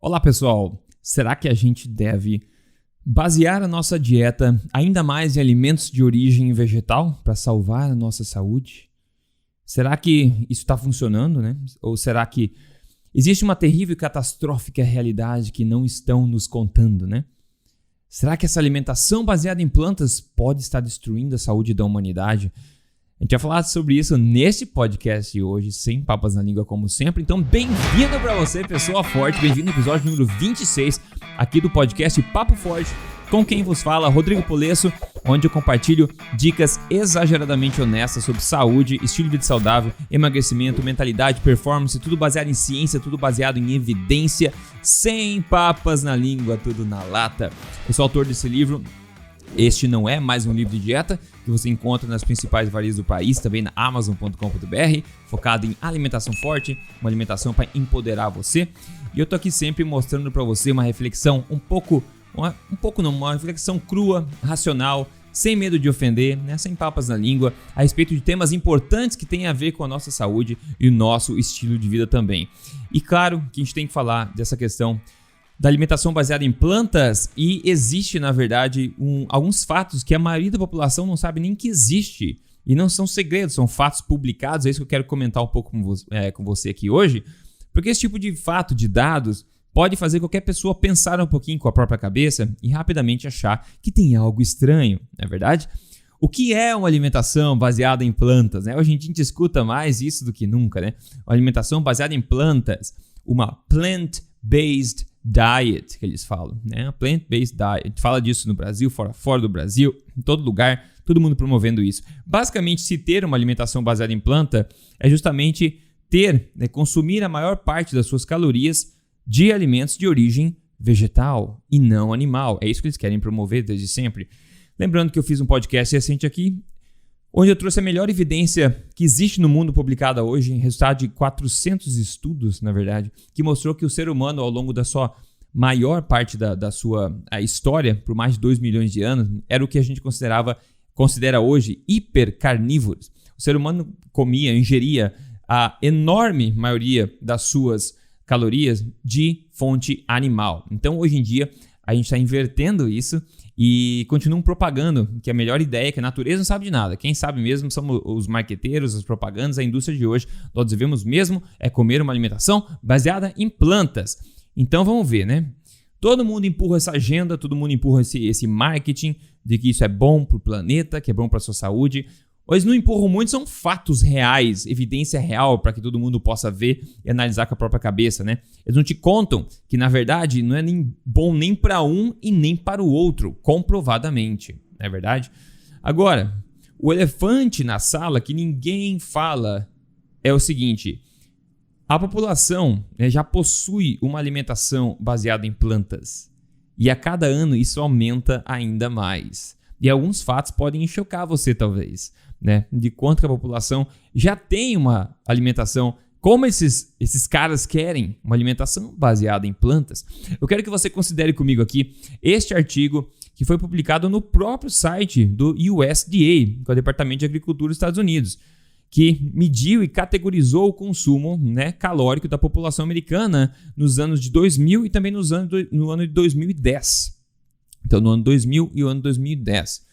Olá pessoal, será que a gente deve basear a nossa dieta ainda mais em alimentos de origem vegetal para salvar a nossa saúde? Será que isso está funcionando, né? Ou será que existe uma terrível e catastrófica realidade que não estão nos contando, né? Será que essa alimentação baseada em plantas pode estar destruindo a saúde da humanidade? A gente vai falar sobre isso nesse podcast de hoje, sem papas na língua como sempre. Então, bem-vindo para você, pessoa forte. Bem-vindo ao episódio número 26 aqui do podcast Papo Forte, com quem vos fala, Rodrigo Polesso, onde eu compartilho dicas exageradamente honestas sobre saúde, estilo de vida saudável, emagrecimento, mentalidade, performance, tudo baseado em ciência, tudo baseado em evidência, sem papas na língua, tudo na lata. Eu sou autor desse livro. Este não é mais um livro de dieta que você encontra nas principais livrarias do país, também na Amazon.com.br, focado em alimentação forte, uma alimentação para empoderar você. E eu tô aqui sempre mostrando para você uma reflexão uma reflexão crua, racional, sem medo de ofender, né, sem papas na língua, a respeito de temas importantes que têm a ver com a nossa saúde e o nosso estilo de vida também. E claro que a gente tem que falar dessa questão da alimentação baseada em plantas, e existe, na verdade, alguns fatos que a maioria da população não sabe nem que existe. E não são segredos, são fatos publicados. É isso que eu quero comentar um pouco com você aqui hoje. Porque esse tipo de fato, de dados, pode fazer qualquer pessoa pensar um pouquinho com a própria cabeça e rapidamente achar que tem algo estranho, não é verdade? O que é uma alimentação baseada em plantas, né? Hoje a gente escuta mais isso do que nunca, né? Uma alimentação baseada em plantas, uma plant-based diet, que eles falam, né? Plant-based diet. A gente fala disso no Brasil, fora do Brasil, em todo lugar, todo mundo promovendo isso. Basicamente, se ter uma alimentação baseada em planta é justamente consumir a maior parte das suas calorias de alimentos de origem vegetal e não animal. É isso que eles querem promover desde sempre. Lembrando que eu fiz um podcast recente aqui, onde eu trouxe a melhor evidência que existe no mundo publicada hoje, resultado de 400 estudos, na verdade, que mostrou que o ser humano, ao longo da sua maior parte da sua história, por mais de 2 milhões de anos, era o que a gente considera hoje hipercarnívoros. O ser humano ingeria a enorme maioria das suas calorias de fonte animal. Então, hoje em dia, a gente está invertendo isso e continuam propagando que a melhor ideia é que a natureza não sabe de nada. Quem sabe mesmo são os marqueteiros, as propagandas, a indústria de hoje. Nós devemos mesmo comer uma alimentação baseada em plantas. Então vamos ver, né? Todo mundo empurra essa agenda, todo mundo empurra esse marketing de que isso é bom para o planeta, que é bom para a sua saúde. Eles não empurram muito, são fatos reais, evidência real para que todo mundo possa ver e analisar com a própria cabeça, né? Eles não te contam que, na verdade, não é nem bom nem para um e nem para o outro, comprovadamente, não é verdade? Agora, o elefante na sala que ninguém fala é o seguinte: a população já possui uma alimentação baseada em plantas e a cada ano isso aumenta ainda mais. E alguns fatos podem chocar você, talvez, né? De quanto que a população já tem uma alimentação, como esses caras querem, uma alimentação baseada em plantas. Eu quero que você considere comigo aqui este artigo que foi publicado no próprio site do USDA, que é o Departamento de Agricultura dos Estados Unidos, que mediu e categorizou o consumo, né, calórico da população americana nos anos de 2000 e também no ano de 2010. Então, no ano 2000 e o ano 2010.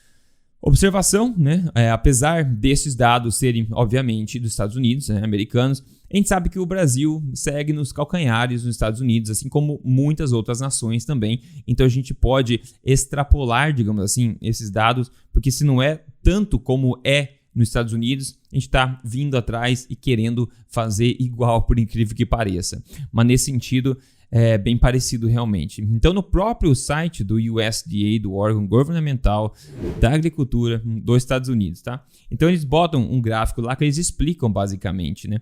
Observação, né? Apesar desses dados serem, obviamente, dos Estados Unidos, né, americanos, a gente sabe que o Brasil segue nos calcanhares nos Estados Unidos, assim como muitas outras nações também. Então, a gente pode extrapolar, digamos assim, esses dados, porque se não é tanto como é nos Estados Unidos, a gente está vindo atrás e querendo fazer igual, por incrível que pareça. Mas, nesse sentido, é bem parecido realmente. Então, no próprio site do USDA, do órgão governamental da agricultura dos Estados Unidos, tá? Então, eles botam um gráfico lá que eles explicam basicamente, né?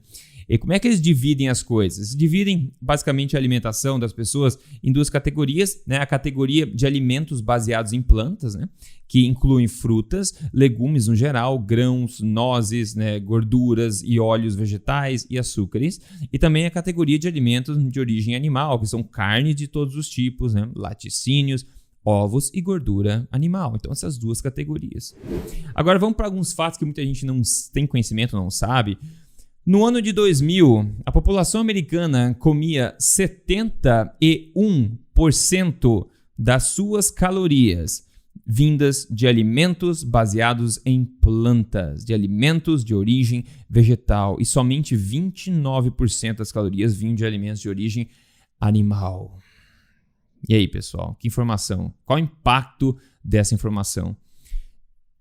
E como é que eles dividem as coisas? Eles dividem basicamente a alimentação das pessoas em duas categorias, né? A categoria de alimentos baseados em plantas, né? Que incluem frutas, legumes no geral, grãos, nozes, né? Gorduras e óleos vegetais e açúcares. E também a categoria de alimentos de origem animal, que são carne de todos os tipos, né? Laticínios, ovos e gordura animal. Então, essas duas categorias. Agora, vamos para alguns fatos que muita gente não tem conhecimento, não sabe. No ano de 2000, a população americana comia 71% das suas calorias vindas de alimentos baseados em plantas, de alimentos de origem vegetal, e somente 29% das calorias vinham de alimentos de origem animal. E aí, pessoal, que informação? Qual o impacto dessa informação?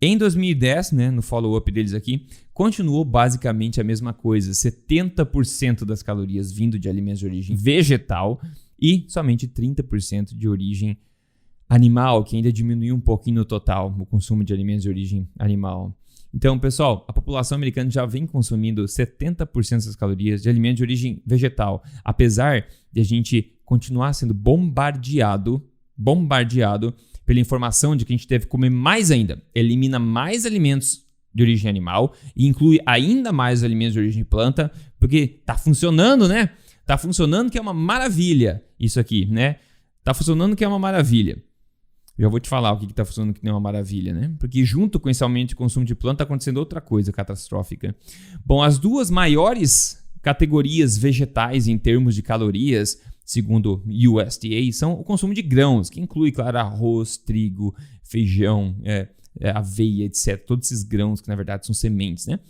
Em 2010, no follow-up deles aqui, continuou basicamente a mesma coisa, 70% das calorias vindo de alimentos de origem vegetal e somente 30% de origem animal, que ainda diminuiu um pouquinho no total o consumo de alimentos de origem animal. Então, pessoal, a população americana já vem consumindo 70% das calorias de alimentos de origem vegetal, apesar de a gente continuar sendo bombardeado pela informação de que a gente deve comer mais ainda, elimina mais alimentos de origem animal e inclui ainda mais alimentos de origem planta, porque tá funcionando, né? Tá funcionando que é uma maravilha isso aqui, né? Tá funcionando que é uma maravilha. Já vou te falar o que tá funcionando que não é uma maravilha, né? Porque junto com esse aumento de consumo de planta tá acontecendo outra coisa catastrófica. Bom, as duas maiores categorias vegetais em termos de calorias, segundo USDA, são o consumo de grãos, que inclui, claro, arroz, trigo, feijão, aveia, etc. Todos esses grãos que, na verdade, são sementes, né?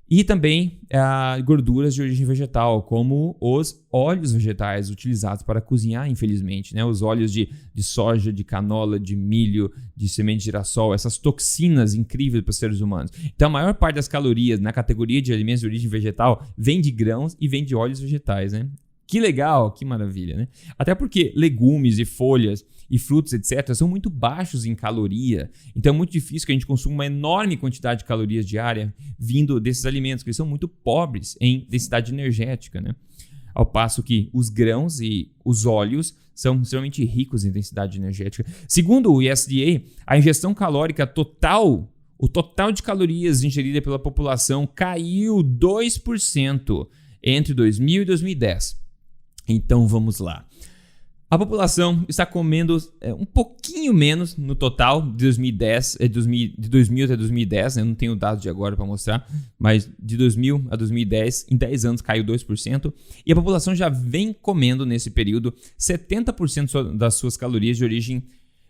E também gorduras de origem vegetal, como os óleos vegetais utilizados para cozinhar, infelizmente, né? Os óleos de soja, de canola, de milho, de semente de girassol, essas toxinas incríveis para os seres humanos. Então, a maior parte das calorias na categoria de alimentos de origem vegetal vem de grãos e vem de óleos vegetais, né? Que legal, que maravilha, né? Até porque legumes e folhas e frutos, etc., são muito baixos em caloria. Então é muito difícil que a gente consuma uma enorme quantidade de calorias diária vindo desses alimentos, que eles são muito pobres em densidade energética, né? Ao passo que os grãos e os óleos são extremamente ricos em densidade energética. Segundo o USDA, a ingestão calórica total, o total de calorias ingerida pela população caiu 2% entre 2000 e 2010. Então vamos lá. A população está comendo um pouquinho menos no total de 2010, de 2000 até 2010, né? Eu não tenho dados de agora para mostrar, mas de 2000 a 2010, em 10 anos caiu 2%, e a população já vem comendo nesse período 70% das suas calorias de origem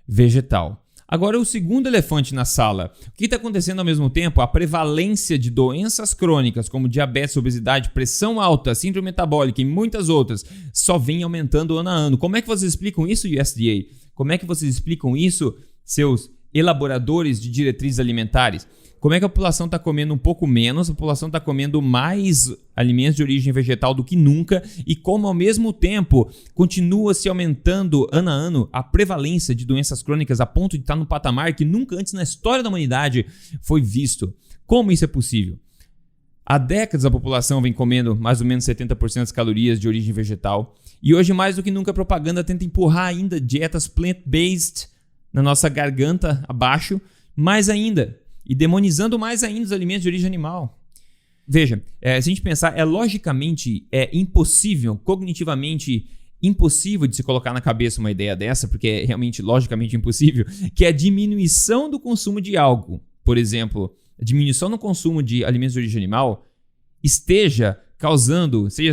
vegetal. Agora, o segundo elefante na sala. O que está acontecendo ao mesmo tempo? A prevalência de doenças crônicas como diabetes, obesidade, pressão alta, síndrome metabólica e muitas outras só vem aumentando ano a ano. Como é que vocês explicam isso, USDA? Como é que vocês explicam isso, seus elaboradores de diretrizes alimentares? Como é que a população está comendo um pouco menos, a população está comendo mais alimentos de origem vegetal do que nunca, e como ao mesmo tempo continua se aumentando ano a ano a prevalência de doenças crônicas a ponto de estar num patamar que nunca antes na história da humanidade foi visto. Como isso é possível? Há décadas a população vem comendo mais ou menos 70% das calorias de origem vegetal, e hoje mais do que nunca a propaganda tenta empurrar ainda dietas plant-based na nossa garganta abaixo, mais ainda, e demonizando mais ainda os alimentos de origem animal. Veja, se a gente pensar, logicamente impossível, cognitivamente impossível de se colocar na cabeça uma ideia dessa, porque é realmente logicamente impossível, que a diminuição do consumo de algo, por exemplo, a diminuição no consumo de alimentos de origem animal, seja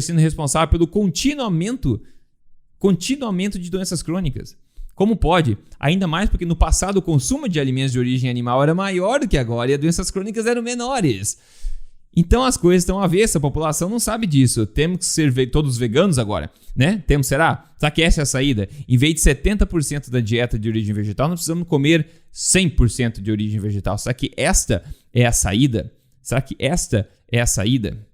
sendo responsável pelo contínuo aumento de doenças crônicas. Como pode? Ainda mais porque no passado o consumo de alimentos de origem animal era maior do que agora e as doenças crônicas eram menores. Então as coisas estão avessas, a população não sabe disso. Temos que ser todos veganos agora, né? Será que essa é a saída? Em vez de 70% da dieta de origem vegetal, nós precisamos comer 100% de origem vegetal. Será que esta é a saída? Será que esta é a saída?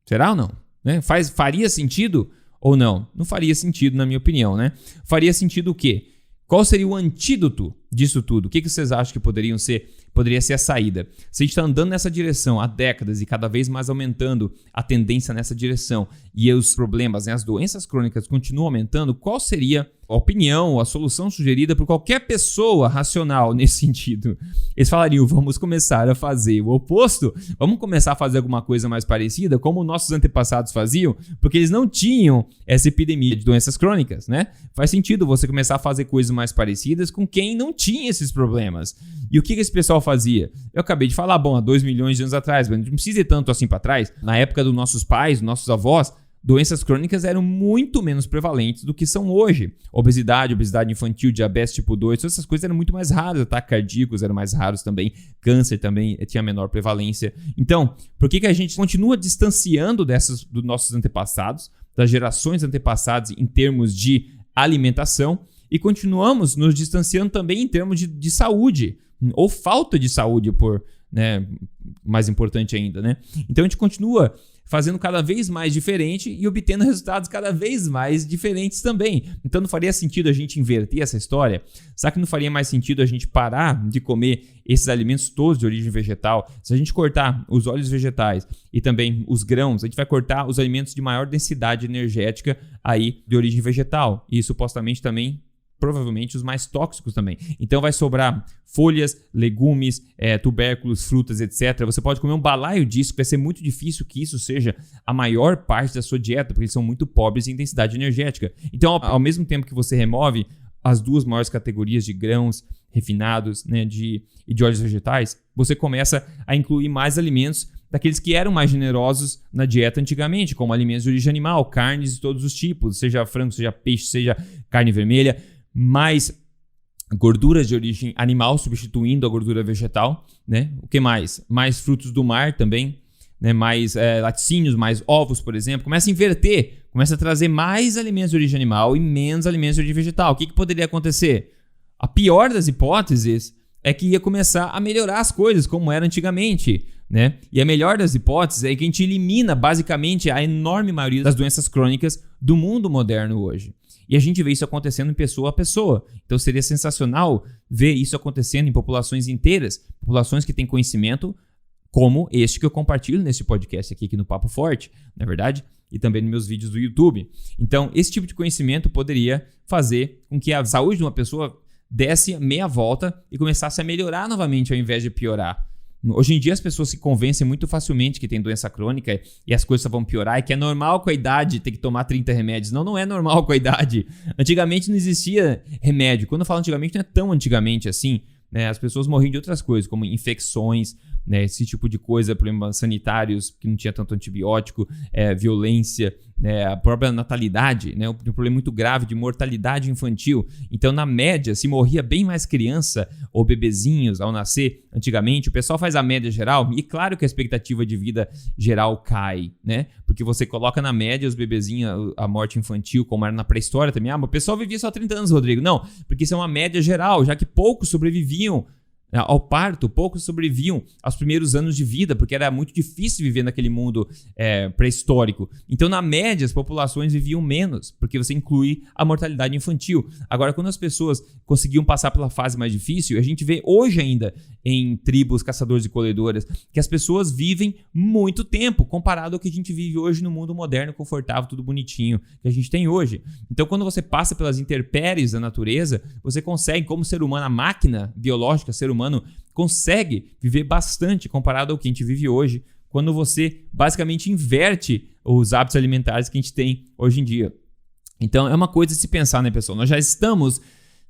Será ou não? Né? Faria sentido ou não? Não faria sentido, na minha opinião, né? Faria sentido o quê? Qual seria o antídoto disso tudo? O que vocês acham que poderia ser a saída? Se a gente está andando nessa direção há décadas e cada vez mais aumentando a tendência nessa direção e os problemas, as doenças crônicas continuam aumentando, qual seria a opinião, a solução sugerida por qualquer pessoa racional nesse sentido. Eles falariam, vamos começar a fazer o oposto, vamos começar a fazer alguma coisa mais parecida, como nossos antepassados faziam, porque eles não tinham essa epidemia de doenças crônicas, né? Faz sentido você começar a fazer coisas mais parecidas com quem não tinha esses problemas. E o que esse pessoal fazia? Eu acabei de falar, há 2 milhões de anos atrás, mas não precisa ir tanto assim para trás. Na época dos nossos pais, nossos avós, doenças crônicas eram muito menos prevalentes do que são hoje. Obesidade infantil, diabetes tipo 2, todas essas coisas eram muito mais raras. Ataques cardíacos eram mais raros também. Câncer também tinha menor prevalência. Então, por que a gente continua distanciando dos nossos antepassados, das gerações antepassadas em termos de alimentação e continuamos nos distanciando também em termos de saúde ou falta de saúde, mais importante ainda, né? Então a gente continua fazendo cada vez mais diferente e obtendo resultados cada vez mais diferentes também. Então não faria sentido a gente inverter essa história? Será que não faria mais sentido a gente parar de comer esses alimentos todos de origem vegetal? Se a gente cortar os óleos vegetais e também os grãos, a gente vai cortar os alimentos de maior densidade energética aí de origem vegetal. E supostamente também provavelmente os mais tóxicos também. Então vai sobrar folhas, legumes, tubérculos, frutas, etc. Você pode comer um balaio disso, que vai ser muito difícil que isso seja a maior parte da sua dieta, porque eles são muito pobres em densidade energética. Então, ao mesmo tempo que você remove as 2 maiores categorias de grãos refinados, né, e de óleos vegetais, você começa a incluir mais alimentos daqueles que eram mais generosos na dieta antigamente, como alimentos de origem animal, carnes de todos os tipos, seja frango, seja peixe, seja carne vermelha, mais gorduras de origem animal, substituindo a gordura vegetal, né? O que mais? Mais frutos do mar também, né? Mais laticínios, mais ovos, por exemplo. Começa a inverter, começa a trazer mais alimentos de origem animal e menos alimentos de origem vegetal. O que poderia acontecer? A pior das hipóteses é que ia começar a melhorar as coisas como era antigamente, né? E a melhor das hipóteses é que a gente elimina basicamente a enorme maioria das doenças crônicas do mundo moderno hoje. E a gente vê isso acontecendo em pessoa a pessoa. Então seria sensacional ver isso acontecendo em populações inteiras, populações que têm conhecimento como este que eu compartilho nesse podcast aqui no Papo Forte, na verdade, e também nos meus vídeos do YouTube. Então esse tipo de conhecimento poderia fazer com que a saúde de uma pessoa desse meia volta e começasse a melhorar novamente ao invés de piorar. Hoje em dia as pessoas se convencem muito facilmente que tem doença crônica e as coisas vão piorar e que é normal com a idade ter que tomar 30 remédios. Não é normal com a idade. Antigamente não existia remédio. Quando eu falo antigamente, não é tão antigamente assim, né? As pessoas morriam de outras coisas, como infecções, né? Esse tipo de coisa, problemas sanitários, que não tinha tanto antibiótico, violência, né? A própria natalidade, né? Um problema muito grave de mortalidade infantil. Então, na média, se morria bem mais criança ou bebezinhos ao nascer antigamente, o pessoal faz a média geral e claro que a expectativa de vida geral cai, né? Porque você coloca na média os bebezinhos, a morte infantil, como era na pré-história também. Mas o pessoal vivia só 30 anos, Rodrigo. Não, porque isso é uma média geral, já que poucos sobreviviam ao parto, poucos sobreviviam aos primeiros anos de vida, porque era muito difícil viver naquele mundo pré-histórico. Então, na média, as populações viviam menos, porque você inclui a mortalidade infantil. Agora, quando as pessoas conseguiam passar pela fase mais difícil, a gente vê hoje ainda em tribos, caçadores e colhedoras, que as pessoas vivem muito tempo, comparado ao que a gente vive hoje no mundo moderno, confortável, tudo bonitinho, que a gente tem hoje. Então, quando você passa pelas intempéries da natureza, você consegue, como ser humano, a máquina biológica, ser humano, consegue viver bastante comparado ao que a gente vive hoje, quando você basicamente inverte os hábitos alimentares que a gente tem hoje em dia. Então é uma coisa de se pensar, né, pessoal? Nós já estamos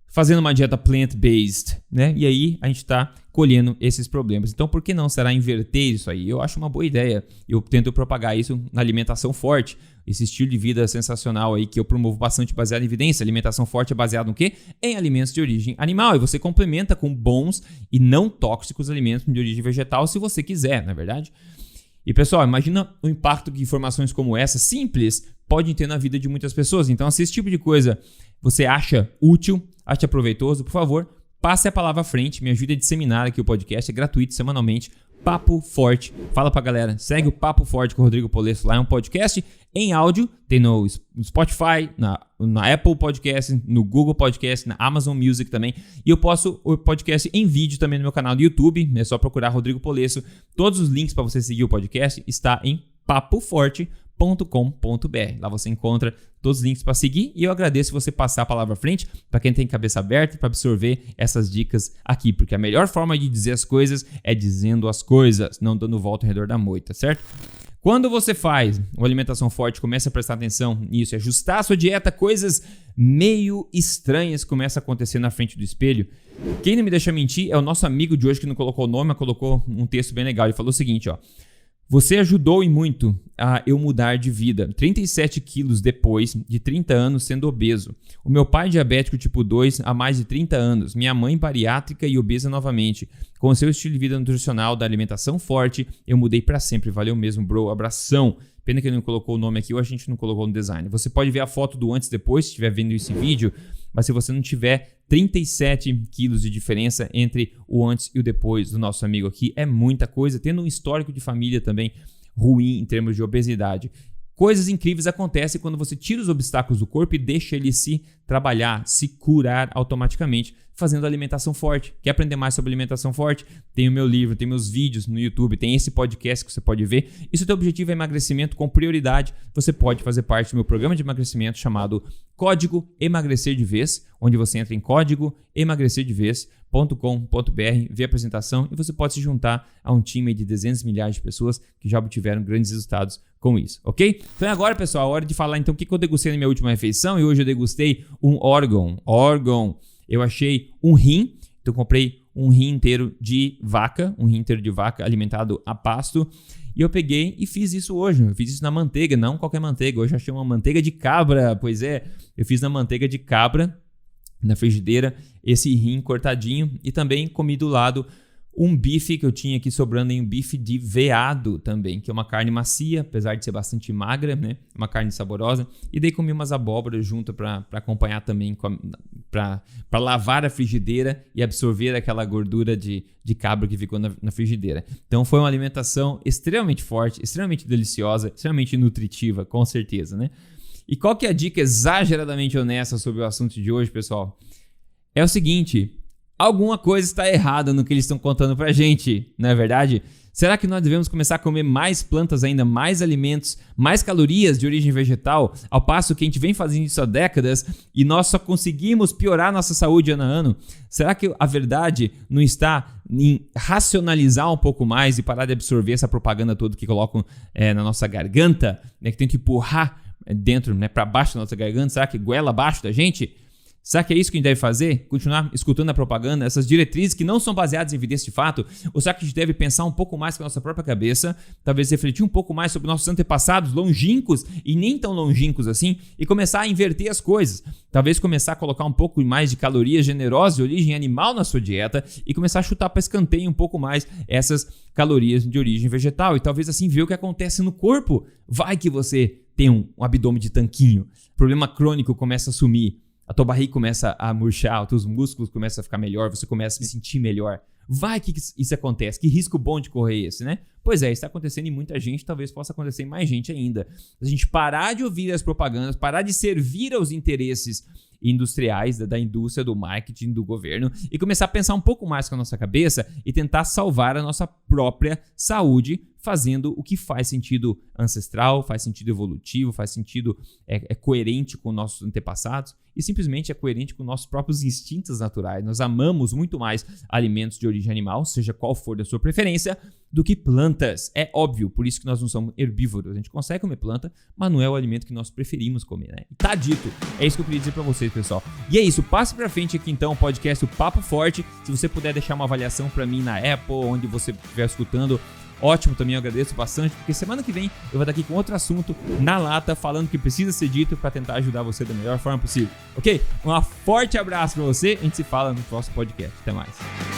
fazendo uma dieta plant-based, né? E aí a gente está colhendo esses problemas. Então por que não será inverter isso aí? Eu acho uma boa ideia. Eu tento propagar isso na alimentação forte. Esse estilo de vida sensacional aí que eu promovo bastante baseado em evidência. Alimentação forte é baseado no quê? Em alimentos de origem animal. E você complementa com bons e não tóxicos alimentos de origem vegetal se você quiser, não é verdade? E pessoal, imagina o impacto que informações como essa, simples, podem ter na vida de muitas pessoas. Então, se esse tipo de coisa você acha útil, acha proveitoso, por favor, passe a palavra à frente, me ajude a disseminar aqui o podcast, é gratuito semanalmente. Papo Forte. Fala pra galera, segue o Papo Forte com o Rodrigo Polesso lá, é um podcast em áudio, tem no Spotify, na Apple Podcast, no Google Podcast, na Amazon Music também, e eu posto o podcast em vídeo também no meu canal do YouTube, é só procurar Rodrigo Polesso. Todos os links para você seguir o podcast está em papoforte.com.br. Lá você encontra todos os links para seguir e eu agradeço você passar a palavra à frente para quem tem cabeça aberta para absorver essas dicas aqui, porque a melhor forma de dizer as coisas é dizendo as coisas, não dando volta ao redor da moita, certo? Quando você faz uma alimentação forte, começa a prestar atenção nisso, ajustar a sua dieta, coisas meio estranhas começam a acontecer na frente do espelho. Quem não me deixa mentir é o nosso amigo de hoje que não colocou o nome, mas colocou um texto bem legal. Ele falou o seguinte, ó. Você ajudou e muito a eu mudar de vida. 37 quilos depois de 30 anos sendo obeso. O meu pai diabético tipo 2 há mais de 30 anos. Minha mãe bariátrica e obesa novamente. Com o seu estilo de vida nutricional, da alimentação forte, eu mudei pra sempre. Valeu mesmo, bro. Abração. Pena que ele não colocou o nome aqui ou a gente não colocou no design. Você pode ver a foto do antes e depois, se estiver vendo esse vídeo. Mas se você não tiver 37 quilos de diferença entre o antes e o depois do nosso amigo aqui, é muita coisa. Tendo um histórico de família também ruim em termos de obesidade. Coisas incríveis acontecem quando você tira os obstáculos do corpo e deixa ele se trabalhar, se curar automaticamente, fazendo alimentação forte. Quer aprender mais sobre alimentação forte? Tem o meu livro, tem meus vídeos no YouTube, tem esse podcast que você pode ver. E se o teu objetivo é emagrecimento com prioridade, você pode fazer parte do meu programa de emagrecimento chamado Código Emagrecer de Vez, onde você entra em código emagrecerdevez.com.br, vê a apresentação e você pode se juntar a um time de dezenas de milhares de pessoas que já obtiveram grandes resultados com isso, ok? Então agora, pessoal, a hora de falar então o que eu degustei na minha última refeição, e hoje eu degustei um órgão. Eu achei um rim, então comprei um rim inteiro de vaca, alimentado a pasto, e eu peguei e fiz isso hoje. Eu fiz isso na manteiga, não qualquer manteiga. Hoje eu achei uma manteiga de cabra, pois é, eu fiz na manteiga de cabra, na frigideira, esse rim cortadinho, e também comi do lado um bife que eu tinha aqui sobrando em um bife de veado também, que é uma carne macia, apesar de ser bastante magra, né? Uma carne saborosa. E daí comi umas abóboras junto para acompanhar também, para lavar a frigideira e absorver aquela gordura de cabra que ficou na frigideira. Então foi uma alimentação extremamente forte, extremamente deliciosa, extremamente nutritiva, com certeza, né? E qual que é a dica exageradamente honesta sobre o assunto de hoje, pessoal? É o seguinte: alguma coisa está errada no que eles estão contando pra gente, não é verdade? Será que nós devemos começar a comer mais plantas ainda, mais alimentos, mais calorias de origem vegetal, ao passo que a gente vem fazendo isso há décadas e nós só conseguimos piorar nossa saúde ano a ano? Será que a verdade não está em racionalizar um pouco mais e parar de absorver essa propaganda toda que colocam na nossa garganta, né, que tem que empurrar dentro, né, para baixo da nossa garganta? Será que goela abaixo da gente? Será que é isso que a gente deve fazer? Continuar escutando a propaganda, essas diretrizes que não são baseadas em evidência de fato? Ou será que a gente deve pensar um pouco mais com a nossa própria cabeça, talvez refletir um pouco mais sobre nossos antepassados longínquos e nem tão longínquos assim, e começar a inverter as coisas? Talvez começar a colocar um pouco mais de calorias generosas de origem animal na sua dieta e começar a chutar para escanteio um pouco mais essas calorias de origem vegetal, e talvez assim ver o que acontece no corpo. Vai que você tem um abdômen de tanquinho, problema crônico começa a sumir, a tua barriga começa a murchar, os teus músculos começam a ficar melhor, você começa a se sentir melhor. Vai que isso acontece. Que risco bom de correr esse, né? Pois é, isso está acontecendo em muita gente, talvez possa acontecer em mais gente ainda. A gente parar de ouvir as propagandas, parar de servir aos interesses industriais, da indústria, do marketing, do governo, e começar a pensar um pouco mais com a nossa cabeça e tentar salvar a nossa própria saúde, fazendo o que faz sentido ancestral, faz sentido evolutivo, faz sentido, é coerente com nossos antepassados e simplesmente é coerente com nossos próprios instintos naturais. Nós amamos muito mais alimentos de origem animal, seja qual for da sua preferência, do que plantas. É óbvio, por isso que nós não somos herbívoros. A gente consegue comer planta, mas não é o alimento que nós preferimos comer, né? Tá dito. É isso que eu queria dizer pra vocês, pessoal. E é isso, passe pra frente aqui então o podcast, o Papo Forte. Se você puder deixar uma avaliação pra mim na Apple, onde você estiver escutando, ótimo, também eu agradeço bastante, porque semana que vem eu vou estar aqui com outro assunto na lata, falando que precisa ser dito para tentar ajudar você da melhor forma possível, ok? Um forte abraço para você, a gente se fala no próximo podcast. Até mais.